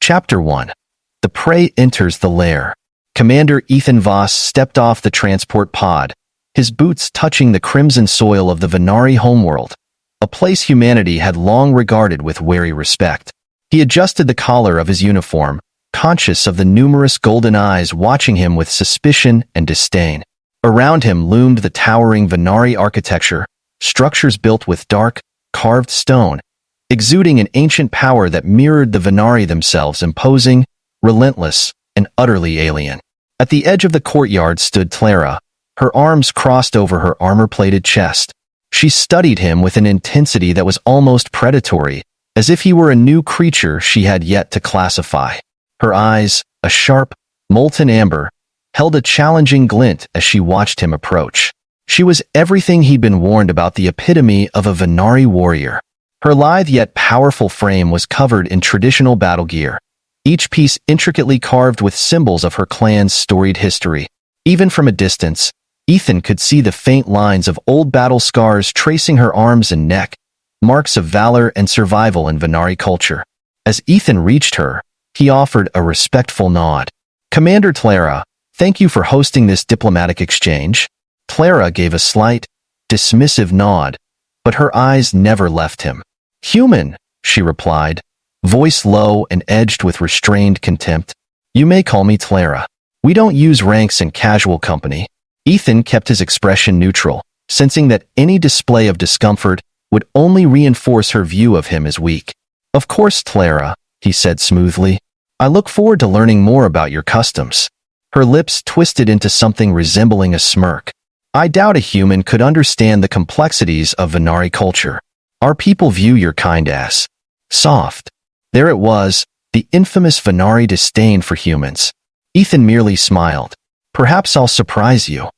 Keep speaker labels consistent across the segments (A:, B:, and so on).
A: Chapter 1. The prey enters the lair. Commander Ethan Voss stepped off the transport pod, his boots touching the crimson soil of the Venari homeworld, a place humanity had long regarded with wary respect. He adjusted the collar of his uniform, conscious of the numerous golden eyes watching him with suspicion and disdain. Around him loomed the towering Venari architecture, structures built with dark, carved stone, exuding an ancient power that mirrored the Venari themselves, imposing, relentless, and utterly alien. At the edge of the courtyard stood Clara, her arms crossed over her armor-plated chest. She studied him with an intensity that was almost predatory, as if he were a new creature she had yet to classify. Her eyes, a sharp, molten amber, held a challenging glint as she watched him approach. She was everything he'd been warned about, the epitome of a Venari warrior. Her lithe yet powerful frame was covered in traditional battle gear, each piece intricately carved with symbols of her clan's storied history. Even from a distance, Ethan could see the faint lines of old battle scars tracing her arms and neck, marks of valor and survival in Venari culture. As Ethan reached her, he offered a respectful nod. "Commander Clara, thank you for hosting this diplomatic exchange." Clara gave a slight, dismissive nod, but her eyes never left him. "Human," she replied, voice low and edged with restrained contempt. "You may call me Clara. We don't use ranks in casual company." Ethan kept his expression neutral, sensing that any display of discomfort would only reinforce her view of him as weak. "Of course, Clara," he said smoothly. "I look forward to learning more about your customs." Her lips twisted into something resembling a smirk. "I doubt a human could understand the complexities of Venari culture. Our people view your kind as soft." There it was, the infamous Venari disdain for humans. Ethan merely smiled. "Perhaps I'll surprise you."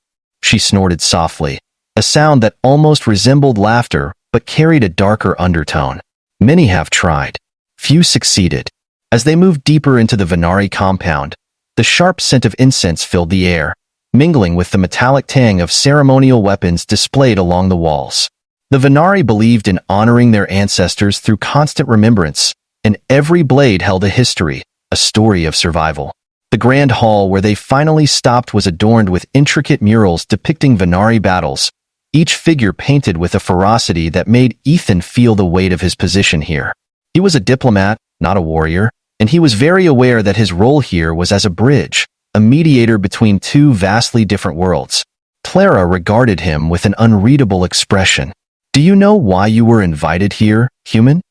A: She snorted softly, a sound that almost resembled laughter but carried a darker undertone. "Many have tried. Few succeeded." As they moved deeper into the Venari compound, the sharp scent of incense filled the air, mingling with the metallic tang of ceremonial weapons displayed along the walls. The Venari believed in honoring their ancestors through constant remembrance, and every blade held a history, a story of survival. The grand hall where they finally stopped was adorned with intricate murals depicting Venari battles, each figure painted with a ferocity that made Ethan feel the weight of his position here. He was a diplomat, not a warrior, and he was very aware that his role here was as a bridge, a mediator between two vastly different worlds. Clara regarded him with an unreadable expression. "Do you know why you were invited here, human?"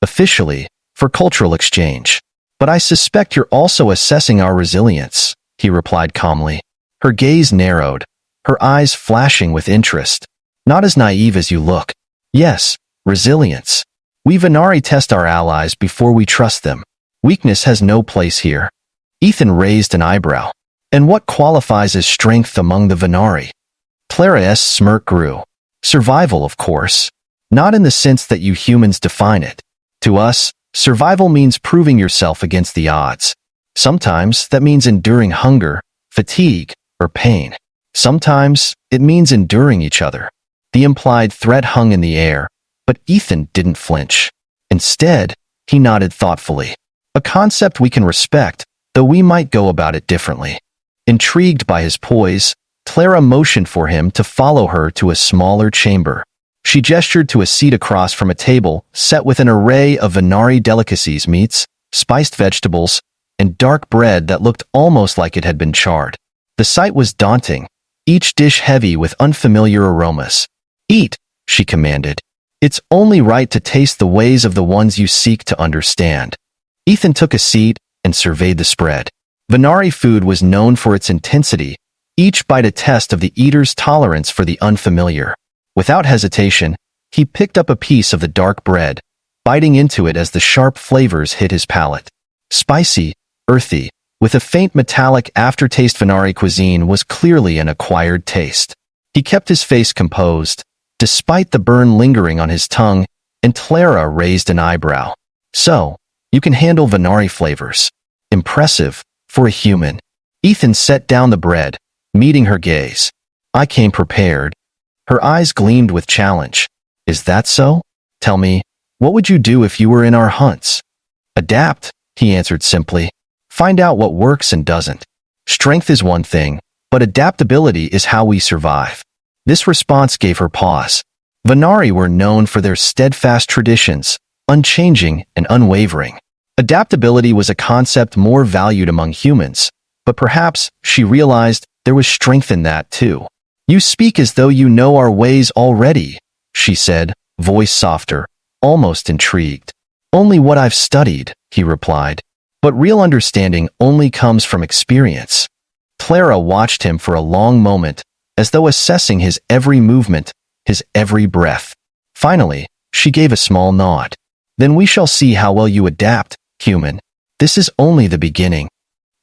A: "Officially, for cultural exchange. But I suspect you're also assessing our resilience," he replied calmly. Her gaze narrowed, her eyes flashing with interest. "Not as naive as you look." "Yes, resilience. We Venari test our allies before we trust them. Weakness has no place here." Ethan raised an eyebrow. "And what qualifies as strength among the Venari?" Clara's smirk grew. "Survival, of course. Not in the sense that you humans define it. To us, survival means proving yourself against the odds. Sometimes that means enduring hunger, fatigue, or pain. Sometimes it means enduring each other." The implied threat hung in the air, but Ethan didn't flinch. Instead, he nodded thoughtfully. "A concept we can respect, though we might go about it differently." Intrigued by his poise, Clara motioned for him to follow her to a smaller chamber. She gestured to a seat across from a table set with an array of Venari delicacies, meats, spiced vegetables, and dark bread that looked almost like it had been charred. The sight was daunting, each dish heavy with unfamiliar aromas. "Eat," she commanded. "It's only right to taste the ways of the ones you seek to understand." Ethan took a seat and surveyed the spread. Venari food was known for its intensity, each bite a test of the eater's tolerance for the unfamiliar. Without hesitation, he picked up a piece of the dark bread, biting into it as the sharp flavors hit his palate. Spicy, earthy, with a faint metallic aftertaste, Venari cuisine was clearly an acquired taste. He kept his face composed, despite the burn lingering on his tongue, and Clara raised an eyebrow. "So, you can handle Venari flavors. Impressive, for a human." Ethan set down the bread, meeting her gaze. "I came prepared." Her eyes gleamed with challenge. "Is that so? Tell me, what would you do if you were in our hunts?" "Adapt," he answered simply. Find out what works and doesn't. Strength is one thing, but adaptability is how we survive. This response gave her pause. Venari were known for their steadfast traditions, unchanging and unwavering. Adaptability was a concept more valued among humans, but perhaps, she realized, there was strength in that too. You speak as though you know our ways already, she said, voice softer, almost intrigued. Only what I've studied, he replied. But real understanding only comes from experience. Clara watched him for a long moment, as though assessing his every movement, his every breath. Finally, she gave a small nod. Then we shall see how well you adapt, human. This is only the beginning.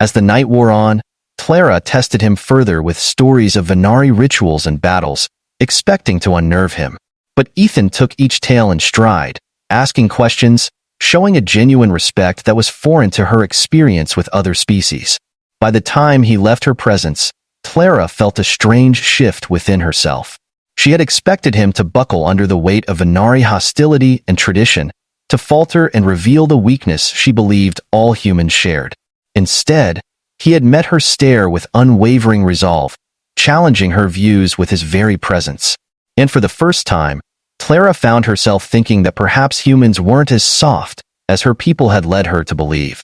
A: As the night wore on, Clara tested him further with stories of Venari rituals and battles, expecting to unnerve him. But Ethan took each tale in stride, asking questions, showing a genuine respect that was foreign to her experience with other species. By the time he left her presence, Clara felt a strange shift within herself. She had expected him to buckle under the weight of Venari hostility and tradition, to falter and reveal the weakness she believed all humans shared. Instead, he had met her stare with unwavering resolve, challenging her views with his very presence. And for the first time, Clara found herself thinking that perhaps humans weren't as soft as her people had led her to believe.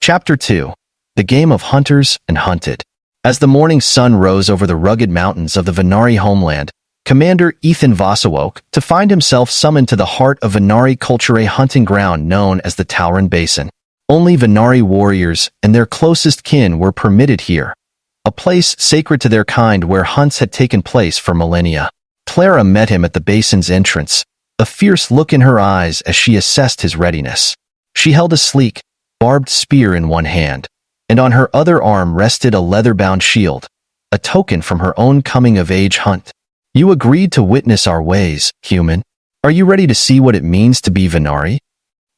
A: Chapter 2. The Game of Hunters and Hunted. As the morning sun rose over the rugged mountains of the Venari homeland, Commander Ethan Voss awoke to find himself summoned to the heart of Venari culture, a hunting ground known as the Tauran Basin. Only Venari warriors and their closest kin were permitted here, a place sacred to their kind where hunts had taken place for millennia. Clara met him at the basin's entrance, a fierce look in her eyes as she assessed his readiness. She held a sleek, barbed spear in one hand, and on her other arm rested a leather-bound shield, a token from her own coming-of-age hunt. You agreed to witness our ways, human. Are you ready to see what it means to be Venari?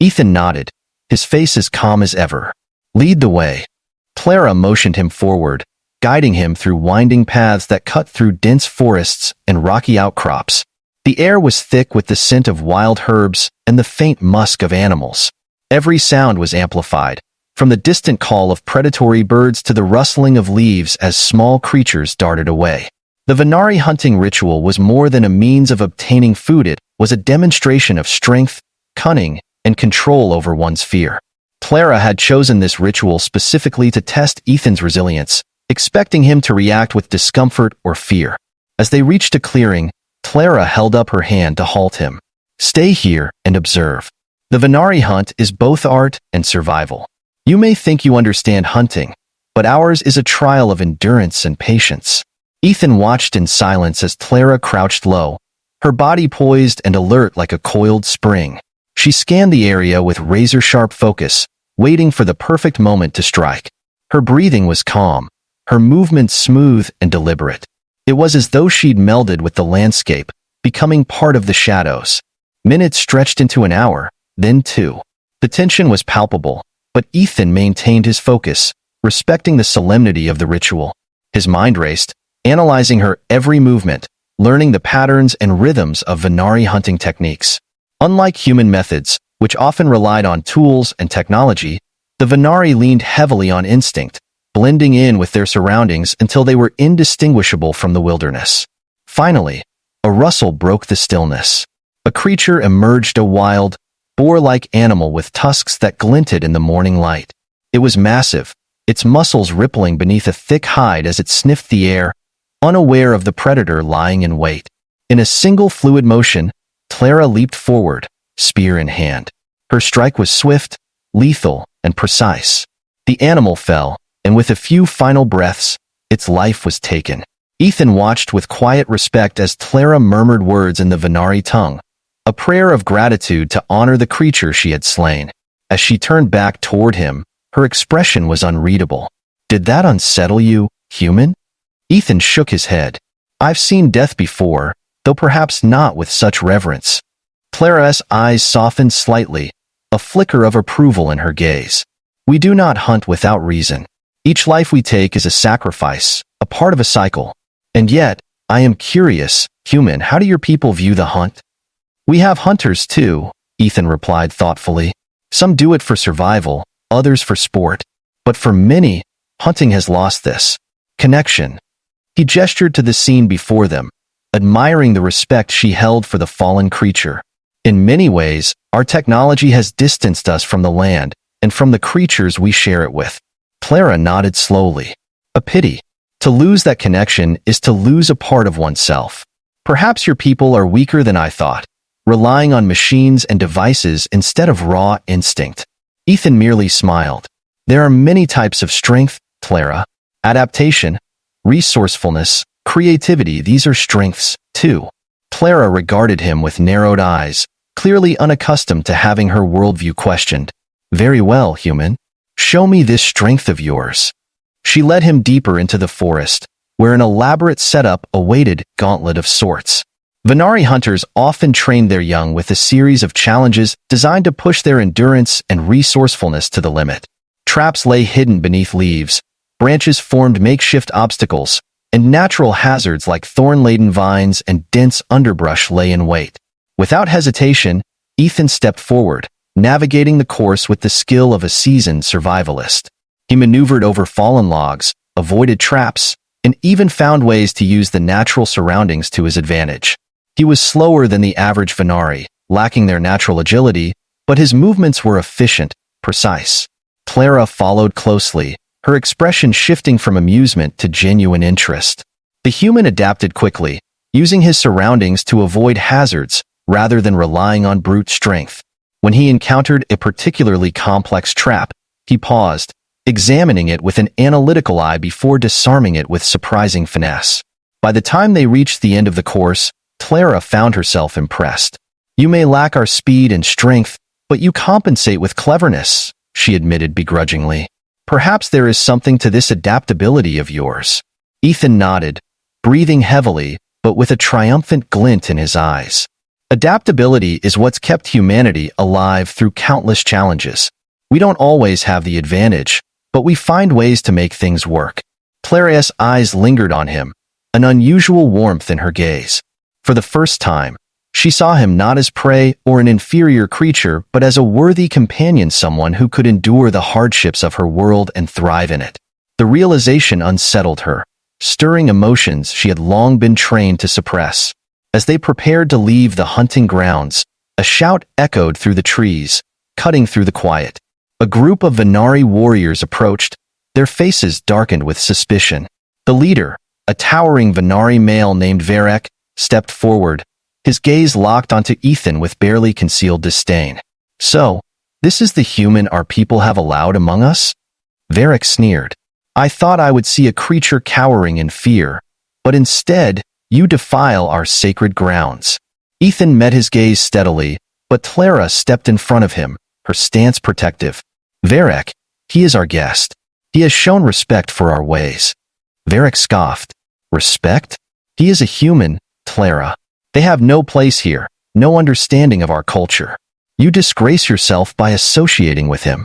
A: Ethan nodded, his face as calm as ever. Lead the way. Clara motioned him forward, guiding him through winding paths that cut through dense forests and rocky outcrops. The air was thick with the scent of wild herbs and the faint musk of animals. Every sound was amplified, from the distant call of predatory birds to the rustling of leaves as small creatures darted away. The Venari hunting ritual was more than a means of obtaining food. It was a demonstration of strength, cunning, and control over one's fear. Clara had chosen this ritual specifically to test Ethan's resilience, expecting him to react with discomfort or fear. As they reached a clearing, Clara held up her hand to halt him. Stay here and observe. The Venari hunt is both art and survival. You may think you understand hunting, but ours is a trial of endurance and patience. Ethan watched in silence as Clara crouched low, her body poised and alert like a coiled spring. She scanned the area with razor-sharp focus, waiting for the perfect moment to strike. Her breathing was calm, her movements smooth and deliberate. It was as though she'd melded with the landscape, becoming part of the shadows. Minutes stretched into an hour, then two. The tension was palpable, but Ethan maintained his focus, respecting the solemnity of the ritual. His mind raced, analyzing her every movement, learning the patterns and rhythms of Venari hunting techniques. Unlike human methods, which often relied on tools and technology, the Venari leaned heavily on instinct, blending in with their surroundings until they were indistinguishable from the wilderness. Finally, a rustle broke the stillness. A creature emerged, a wild, boar-like animal with tusks that glinted in the morning light. It was massive, its muscles rippling beneath a thick hide as it sniffed the air, unaware of the predator lying in wait. In a single fluid motion, Clara leaped forward, spear in hand. Her strike was swift, lethal, and precise. The animal fell, and with a few final breaths, its life was taken. Ethan watched with quiet respect as Clara murmured words in the Venari tongue, a prayer of gratitude to honor the creature she had slain. As she turned back toward him, her expression was unreadable. Did that unsettle you, human? Ethan shook his head. I've seen death before, though perhaps not with such reverence. Clara's eyes softened slightly, a flicker of approval in her gaze. We do not hunt without reason. Each life we take is a sacrifice, a part of a cycle. And yet, I am curious, human, how do your people view the hunt? We have hunters too, Ethan replied thoughtfully. Some do it for survival, others for sport. But for many, hunting has lost this connection. He gestured to the scene before them, admiring the respect she held for the fallen creature. In many ways, our technology has distanced us from the land and from the creatures we share it with. Clara nodded slowly. A pity. To lose that connection is to lose a part of oneself. Perhaps your people are weaker than I thought, relying on machines and devices instead of raw instinct. Ethan merely smiled. There are many types of strength, Clara. Adaptation, resourcefulness, creativity, these are strengths, too. Clara regarded him with narrowed eyes, clearly unaccustomed to having her worldview questioned. Very well, human. Show me this strength of yours. She led him deeper into the forest, where an elaborate setup awaited gauntlet of sorts. Venari hunters often trained their young with a series of challenges designed to push their endurance and resourcefulness to the limit. Traps lay hidden beneath leaves, branches formed makeshift obstacles, and natural hazards like thorn-laden vines and dense underbrush lay in wait. Without hesitation, Ethan stepped forward, navigating the course with the skill of a seasoned survivalist. He maneuvered over fallen logs, avoided traps, and even found ways to use the natural surroundings to his advantage. He was slower than the average Venari, lacking their natural agility, but his movements were efficient, precise. Clara followed closely, her expression shifting from amusement to genuine interest. The human adapted quickly, using his surroundings to avoid hazards rather than relying on brute strength. When he encountered a particularly complex trap, he paused, examining it with an analytical eye before disarming it with surprising finesse. By the time they reached the end of the course, Clara found herself impressed. You may lack our speed and strength, but you compensate with cleverness, she admitted begrudgingly. Perhaps there is something to this adaptability of yours. Ethan nodded, breathing heavily, but with a triumphant glint in his eyes. Adaptability is what's kept humanity alive through countless challenges. We don't always have the advantage, but we find ways to make things work. Clara's eyes lingered on him, an unusual warmth in her gaze. For the first time, she saw him not as prey or an inferior creature, but as a worthy companion, someone who could endure the hardships of her world and thrive in it. The realization unsettled her, stirring emotions she had long been trained to suppress. As they prepared to leave the hunting grounds, a shout echoed through the trees, cutting through the quiet. A group of Venari warriors approached, their faces darkened with suspicion. The leader, a towering Venari male named Varek, stepped forward, his gaze locked onto Ethan with barely concealed disdain. So, this is the human our people have allowed among us? Varek sneered. I thought I would see a creature cowering in fear, but instead, you defile our sacred grounds. Ethan met his gaze steadily, but Clara stepped in front of him, her stance protective. Varek, he is our guest. He has shown respect for our ways. Varek scoffed. Respect? He is a human, Clara. They have no place here, no understanding of our culture. You disgrace yourself by associating with him.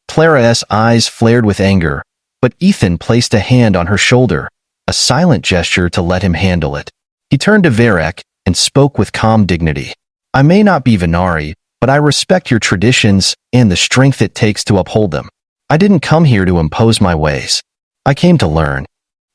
A: Clara's eyes flared with anger, but Ethan placed a hand on her shoulder, a silent gesture to let him handle it. He turned to Varek and spoke with calm dignity. I may not be Venari, but I respect your traditions and the strength it takes to uphold them. I didn't come here to impose my ways. I came to learn.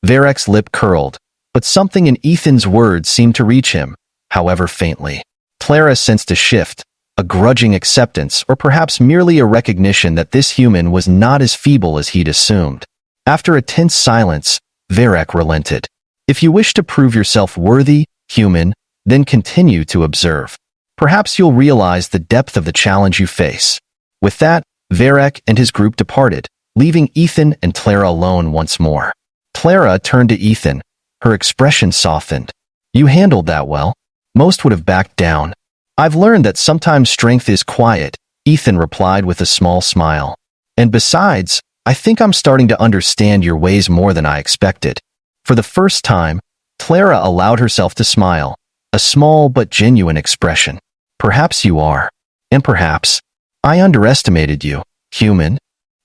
A: Varek's lip curled, but something in Ethan's words seemed to reach him, however faintly. Clara sensed a shift, a grudging acceptance, or perhaps merely a recognition that this human was not as feeble as he'd assumed. After a tense silence, Varek relented. If you wish to prove yourself worthy, human, then continue to observe. Perhaps you'll realize the depth of the challenge you face. With that, Varek and his group departed, leaving Ethan and Clara alone once more. Clara turned to Ethan, her expression softened. You handled that well. Most would have backed down. I've learned that sometimes strength is quiet, Ethan replied with a small smile. And besides, I think I'm starting to understand your ways more than I expected. For the first time, Clara allowed herself to smile, a small but genuine expression. Perhaps you are. And perhaps I underestimated you, human.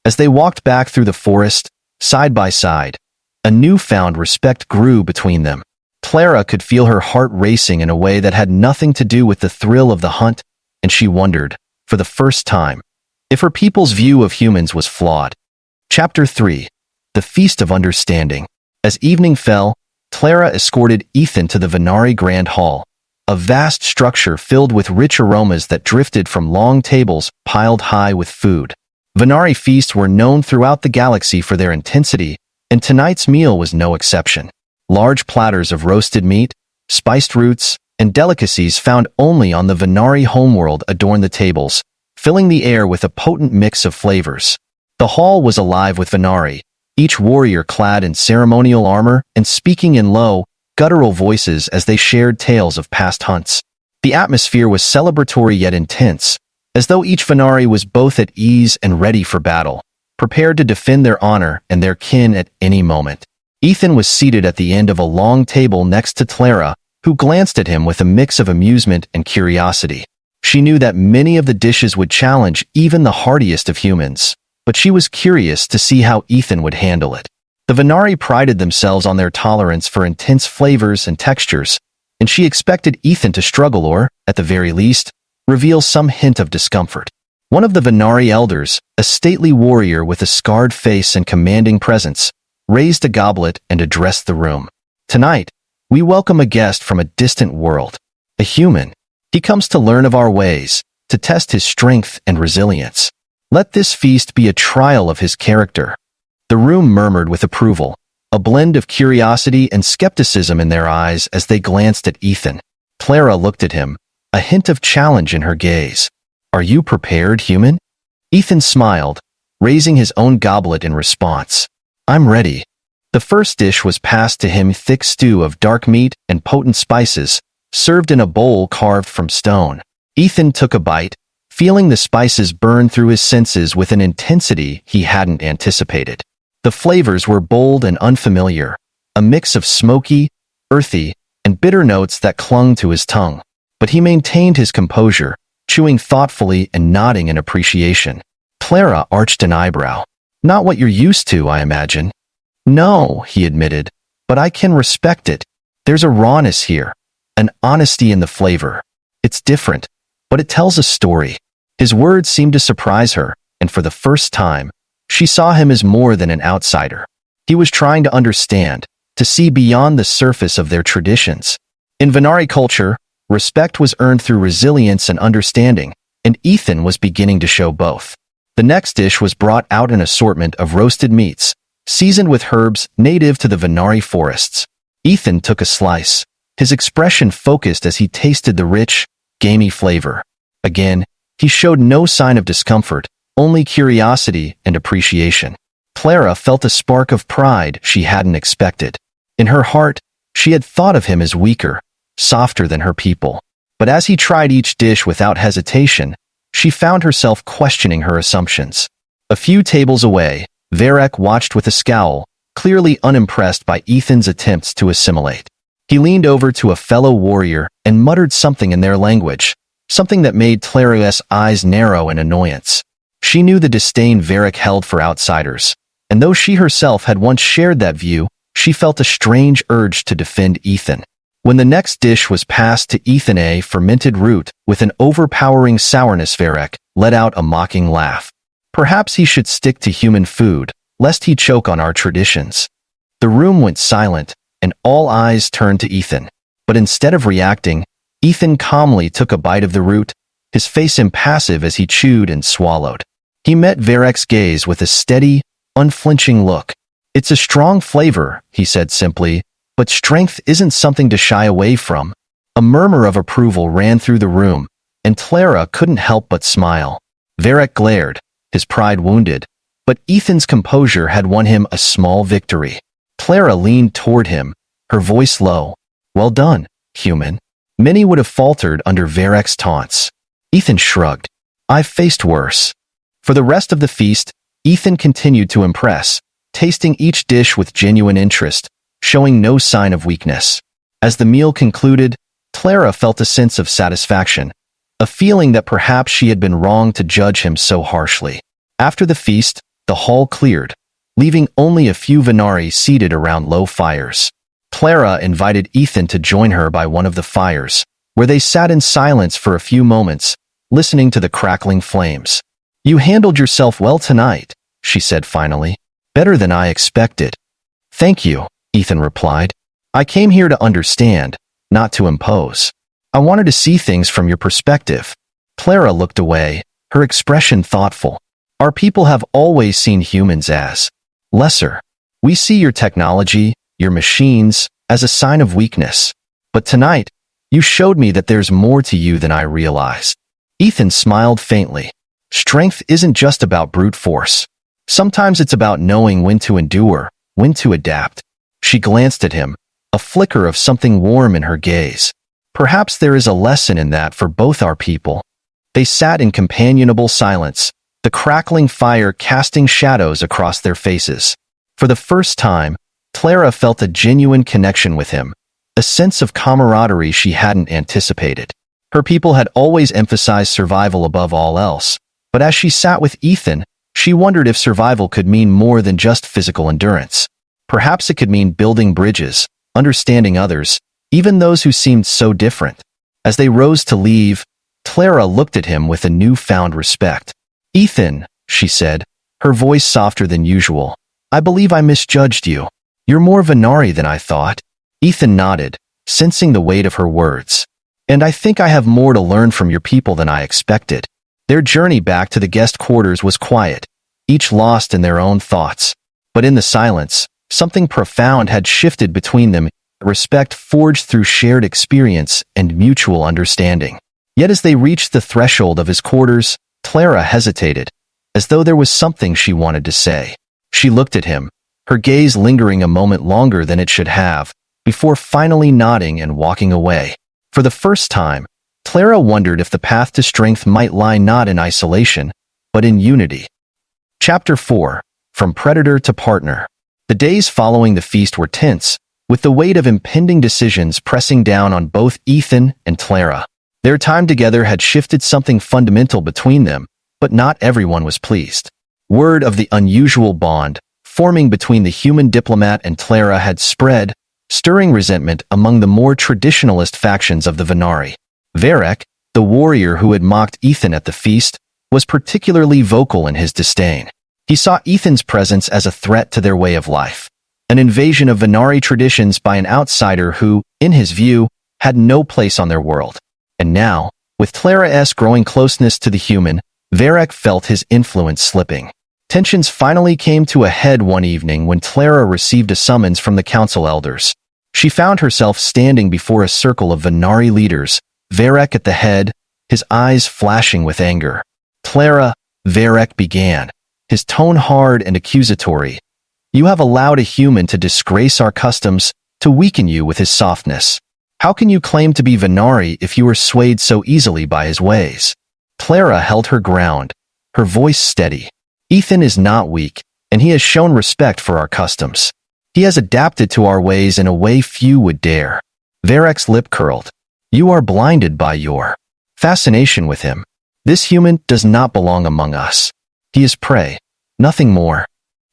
A: As they walked back through the forest, side by side, a newfound respect grew between them. Clara could feel her heart racing in a way that had nothing to do with the thrill of the hunt, and she wondered, for the first time, if her people's view of humans was flawed. Chapter 3. The Feast of Understanding. As evening fell, Clara escorted Ethan to the Venari Grand Hall, a vast structure filled with rich aromas that drifted from long tables piled high with food. Venari feasts were known throughout the galaxy for their intensity, and tonight's meal was no exception. Large platters of roasted meat, spiced roots, and delicacies found only on the Venari homeworld adorned the tables, filling the air with a potent mix of flavors. The hall was alive with Venari, each warrior clad in ceremonial armor and speaking in low, guttural voices as they shared tales of past hunts. The atmosphere was celebratory yet intense, as though each Venari was both at ease and ready for battle, prepared to defend their honor and their kin at any moment. Ethan was seated at the end of a long table next to Clara, who glanced at him with a mix of amusement and curiosity. She knew that many of the dishes would challenge even the hardiest of humans, but she was curious to see how Ethan would handle it. The Venari prided themselves on their tolerance for intense flavors and textures, and she expected Ethan to struggle or, at the very least, reveal some hint of discomfort. One of the Venari elders, a stately warrior with a scarred face and commanding presence, raised a goblet and addressed the room. "Tonight, we welcome a guest from a distant world, a human. He comes to learn of our ways, to test his strength and resilience. Let this feast be a trial of his character." The room murmured with approval, a blend of curiosity and skepticism in their eyes as they glanced at Ethan. Clara looked at him, a hint of challenge in her gaze. "Are you prepared, human?" Ethan smiled, raising his own goblet in response. "I'm ready." The first dish was passed to him, thick stew of dark meat and potent spices, served in a bowl carved from stone. Ethan took a bite, feeling the spices burn through his senses with an intensity he hadn't anticipated. The flavors were bold and unfamiliar, a mix of smoky, earthy, and bitter notes that clung to his tongue. But he maintained his composure, chewing thoughtfully and nodding in appreciation. Clara arched an eyebrow. "Not what you're used to, I imagine." "No," he admitted, "but I can respect it. There's a rawness here, an honesty in the flavor. It's different, but it tells a story." His words seemed to surprise her, and for the first time, she saw him as more than an outsider. He was trying to understand, to see beyond the surface of their traditions. In Venari culture, respect was earned through resilience and understanding, and Ethan was beginning to show both. The next dish was brought out an assortment of roasted meats, seasoned with herbs native to the Venari forests. Ethan took a slice, his expression focused as he tasted the rich, gamey flavor. Again, he showed no sign of discomfort, only curiosity and appreciation. Clara felt a spark of pride she hadn't expected. In her heart, she had thought of him as weaker, softer than her people. But as he tried each dish without hesitation, she found herself questioning her assumptions. A few tables away, Varek watched with a scowl, clearly unimpressed by Ethan's attempts to assimilate. He leaned over to a fellow warrior and muttered something in their language, something that made Clara's eyes narrow in annoyance. She knew the disdain Varek held for outsiders, and though she herself had once shared that view, she felt a strange urge to defend Ethan. When the next dish was passed to Ethan, a fermented root with an overpowering sourness, Varek let out a mocking laugh. "Perhaps he should stick to human food, lest he choke on our traditions." The room went silent, and all eyes turned to Ethan. But instead of reacting, Ethan calmly took a bite of the root, his face impassive as he chewed and swallowed. He met Varek's gaze with a steady, unflinching look. "It's a strong flavor," he said simply, "but strength isn't something to shy away from." A murmur of approval ran through the room, and Clara couldn't help but smile. Varek glared, his pride wounded, but Ethan's composure had won him a small victory. Clara leaned toward him, her voice low. "Well done, human." Many would have faltered under Varek's taunts. Ethan shrugged. "I've faced worse." For the rest of the feast, Ethan continued to impress, tasting each dish with genuine interest, showing no sign of weakness. As the meal concluded, Clara felt a sense of satisfaction, a feeling that perhaps she had been wrong to judge him so harshly. After the feast, the hall cleared, leaving only a few Venari seated around low fires. Clara invited Ethan to join her by one of the fires, where they sat in silence for a few moments, listening to the crackling flames. You handled yourself well tonight, she said finally. Better than I expected. Thank you, Ethan replied. I came here to understand, not to impose. I wanted to see things from your perspective. Clara looked away, her expression thoughtful. Our people have always seen humans as lesser. We see your technology, your machines, as a sign of weakness. But tonight, you showed me that there's more to you than I realized. Ethan smiled faintly. Strength isn't just about brute force. Sometimes it's about knowing when to endure, when to adapt. She glanced at him, a flicker of something warm in her gaze. Perhaps there is a lesson in that for both our people. They sat in companionable silence, the crackling fire casting shadows across their faces. For the first time, Clara felt a genuine connection with him, a sense of camaraderie she hadn't anticipated. Her people had always emphasized survival above all else, but as she sat with Ethan, she wondered if survival could mean more than just physical endurance. Perhaps it could mean building bridges, understanding others, even those who seemed so different. As they rose to leave, Clara looked at him with a newfound respect. Ethan, she said, her voice softer than usual, I believe I misjudged you. You're more Venari than I thought. Ethan nodded, sensing the weight of her words. And I think I have more to learn from your people than I expected. Their journey back to the guest quarters was quiet, each lost in their own thoughts. But in the silence, something profound had shifted between them, respect forged through shared experience and mutual understanding. Yet as they reached the threshold of his quarters, Clara hesitated, as though there was something she wanted to say. She looked at him, her gaze lingering a moment longer than it should have, before finally nodding and walking away. For the first time, Clara wondered if the path to strength might lie not in isolation, but in unity. Chapter 4. From Predator to Partner. The days following the feast were tense, with the weight of impending decisions pressing down on both Ethan and Clara. Their time together had shifted something fundamental between them, but not everyone was pleased. Word of the unusual bond forming between the human diplomat and Clara had spread, stirring resentment among the more traditionalist factions of the Venari. Varek, the warrior who had mocked Ethan at the feast, was particularly vocal in his disdain. He saw Ethan's presence as a threat to their way of life, an invasion of Venari traditions by an outsider who, in his view, had no place on their world. And now, with Clara's growing closeness to the human, Varek felt his influence slipping. Tensions finally came to a head one evening when Clara received a summons from the council elders. She found herself standing before a circle of Venari leaders, Varek at the head, his eyes flashing with anger. Clara, Varek began, his tone hard and accusatory. You have allowed a human to disgrace our customs, to weaken you with his softness. How can you claim to be Venari if you are swayed so easily by his ways? Clara held her ground, her voice steady. Ethan is not weak, and he has shown respect for our customs. He has adapted to our ways in a way few would dare. Varek's lip curled. You are blinded by your fascination with him. This human does not belong among us. He is prey, nothing more.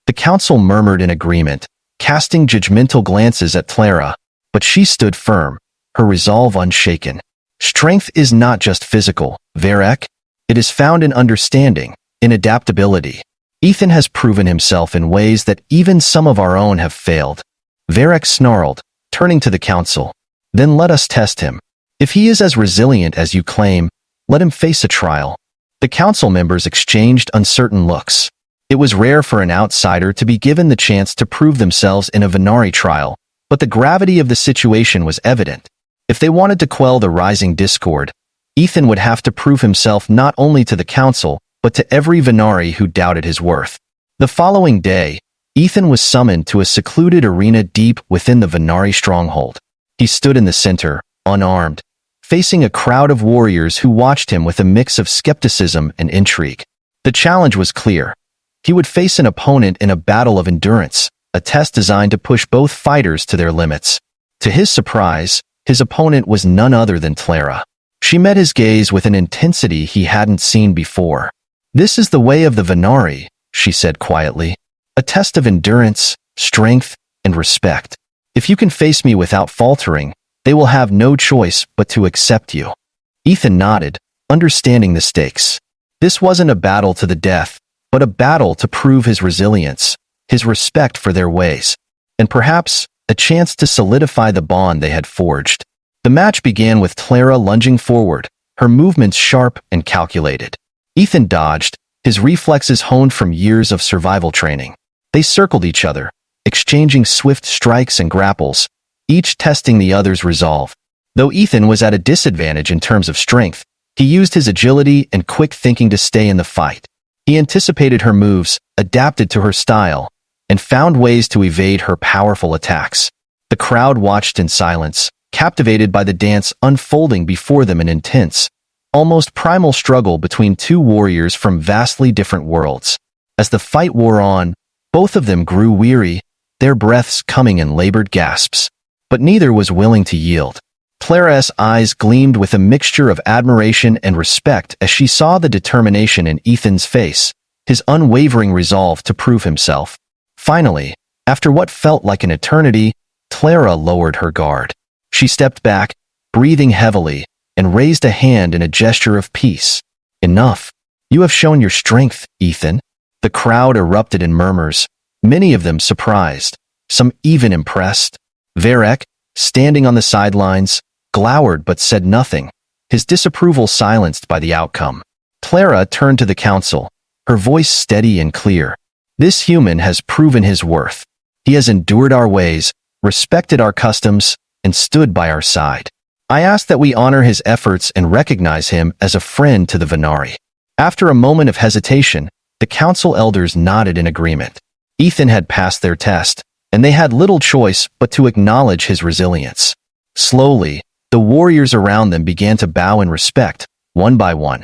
A: The council murmured in agreement, casting judgmental glances at Clara, but she stood firm, her resolve unshaken. Strength is not just physical, Varek. It is found in understanding, in adaptability. Ethan has proven himself in ways that even some of our own have failed. Varek snarled, turning to the council. Then let us test him. If he is as resilient as you claim, let him face a trial. The council members exchanged uncertain looks. It was rare for an outsider to be given the chance to prove themselves in a Venari trial, but the gravity of the situation was evident. If they wanted to quell the rising discord, Ethan would have to prove himself not only to the council, but to every Venari who doubted his worth. The following day, Ethan was summoned to a secluded arena deep within the Venari stronghold. He stood in the center, unarmed, facing a crowd of warriors who watched him with a mix of skepticism and intrigue. The challenge was clear. He would face an opponent in a battle of endurance, a test designed to push both fighters to their limits. To his surprise, his opponent was none other than Clara. She met his gaze with an intensity he hadn't seen before. This is the way of the Venari, she said quietly. A test of endurance, strength, and respect. If you can face me without faltering, they will have no choice but to accept you. Ethan nodded, understanding the stakes. This wasn't a battle to the death, but a battle to prove his resilience, his respect for their ways, and perhaps a chance to solidify the bond they had forged. The match began with Clara lunging forward, her movements sharp and calculated. Ethan dodged, his reflexes honed from years of survival training. They circled each other, exchanging swift strikes and grapples, each testing the other's resolve. Though Ethan was at a disadvantage in terms of strength, he used his agility and quick thinking to stay in the fight. He anticipated her moves, adapted to her style, and found ways to evade her powerful attacks. The crowd watched in silence, captivated by the dance unfolding before them, an intense, almost primal struggle between two warriors from vastly different worlds. As the fight wore on, both of them grew weary, their breaths coming in labored gasps. But neither was willing to yield. Clara's eyes gleamed with a mixture of admiration and respect as she saw the determination in Ethan's face, his unwavering resolve to prove himself. Finally, after what felt like an eternity, Clara lowered her guard. She stepped back, breathing heavily, and raised a hand in a gesture of peace. Enough. You have shown your strength, Ethan. The crowd erupted in murmurs, many of them surprised, some even impressed. Varek, standing on the sidelines, glowered but said nothing, his disapproval silenced by the outcome. Clara turned to the council, her voice steady and clear. This human has proven his worth. He has endured our ways, respected our customs, and stood by our side. I ask that we honor his efforts and recognize him as a friend to the Venari. After a moment of hesitation, the council elders nodded in agreement. Ethan had passed their test, and they had little choice but to acknowledge his resilience. Slowly, the warriors around them began to bow in respect, one by one,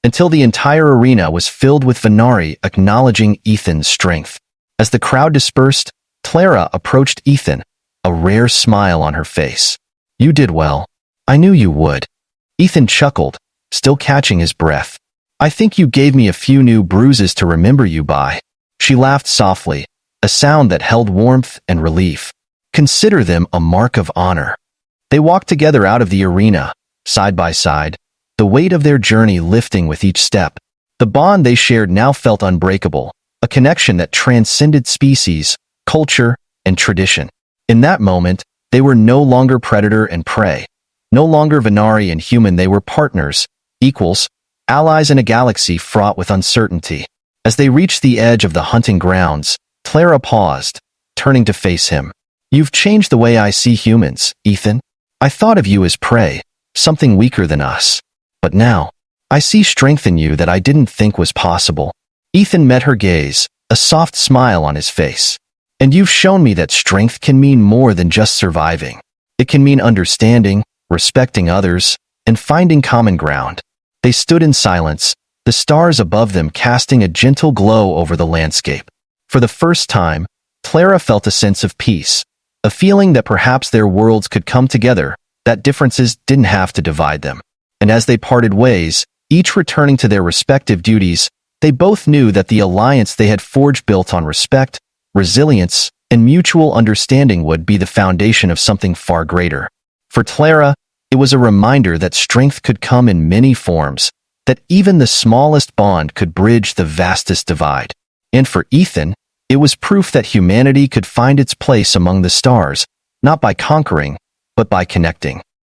A: until the entire arena was filled with Venari acknowledging Ethan's strength. As the crowd dispersed, Clara approached Ethan, a rare smile on her face. You did well. I knew you would. Ethan chuckled, still catching his breath. I think you gave me a few new bruises to remember you by. She laughed softly, a sound that held warmth and relief. Consider them a mark of honor. They walked together out of the arena, side by side, the weight of their journey lifting with each step. The bond they shared now felt unbreakable, a connection that transcended species, culture, and tradition. In that moment, they were no longer predator and prey, no longer Venari and human. They were partners, equals, allies in a galaxy fraught with uncertainty. As they reached the edge of the hunting grounds, Clara paused, turning to face him. You've changed the way I see humans, Ethan. I thought of you as prey, something weaker than us. But now, I see strength in you that I didn't think was possible. Ethan met her gaze, a soft smile on his face. And you've shown me that strength can mean more than just surviving. It can mean understanding, respecting others, and finding common ground. They stood in silence, the stars above them casting a gentle glow over the landscape. For the first time, Clara felt a sense of peace, a feeling that perhaps their worlds could come together, that differences didn't have to divide them. And as they parted ways, each returning to their respective duties, they both knew that the alliance they had forged built on respect, resilience, and mutual understanding would be the foundation of something far greater. For Clara, it was a reminder that strength could come in many forms, that even the smallest bond could bridge the vastest divide. And for Ethan, it was proof that humanity could find its place among the stars, not by conquering, but by connecting.